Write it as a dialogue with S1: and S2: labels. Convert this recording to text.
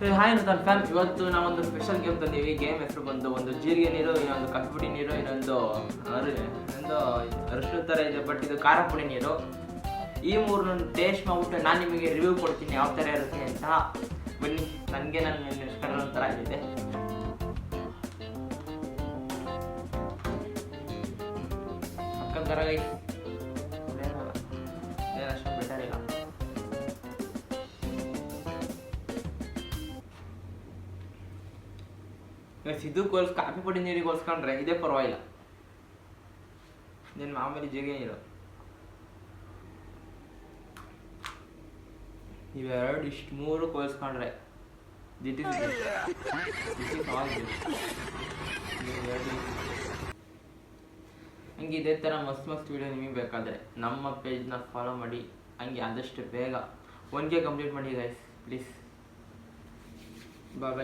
S1: Hi ನನ್ನ fam, ಇವತ್ತು ನಾವೊಂದು ಸ್ಪೆಷಲ್ ಗೇಮ್ ತಂದೀವಿ. ಗೇಮ್ ಹೆಸರು ಬಂದು ಒಂದು ಜೀರಿಗೆ ನೀರು, ಇನ್ನೊಂದು ಕಸಪುಡಿ ನೀರು, ಇನ್ನೊಂದು ಅರಿಶಿನ ಥರ ಇದೆ ಬಟ್ ಇದು ಖಾರ ಪುಡಿ ನೀರು. ಈ ಮೂರನ್ನು ಟೇಸ್ಟ್ ಮಾಡಿಬಿಟ್ಟು ನಾನು ನಿಮಗೆ ರಿವ್ಯೂ ಕೊಡ್ತೀನಿ ಯಾವ ಥರ ಇರುತ್ತೆ ಅಂತ. ಬನ್ನಿ, ನನಗೆ ನನ್ನ ನೆನೆಸ್ಕೊಳ್ಳೋ ಥರ ಆಗಿದೆ. ಅಕ್ಕ ಥರ ಅಷ್ಟು ಬೆಟರ್ ಇಲ್ಲ. ಇದು ಕಾಫಿ ಪುಡಿ ನೀರಿಗೆ ಹೋಲ್ಸ್ಕೊಂಡ್ರೆ ಇದೇ ಪರವಾಗಿಲ್ಲ. ನೀನು ಮಾಮೂಲಿ ಜೀರಿಗೆ ನೀರು ಇವೆರಡು ಇಷ್ಟು ಮೂರು ಹೋಲ್ಸ್ಕೊಂಡ್ರೆ ಹಂಗೆ ಇದೇ ಥರ ಮಸ್ತ್ ವೀಡಿಯೋ ನಿಮಗೆ ಬೇಕಾದರೆ ನಮ್ಮ ಪೇಜ್ನ ಫಾಲೋ ಮಾಡಿ. ಹಂಗೆ ಆದಷ್ಟು ಬೇಗ 1K ಕಂಪ್ಲೀಟ್ ಮಾಡಿ ಗೈಸ್, ಪ್ಲೀಸ್. ಬಾಯ್.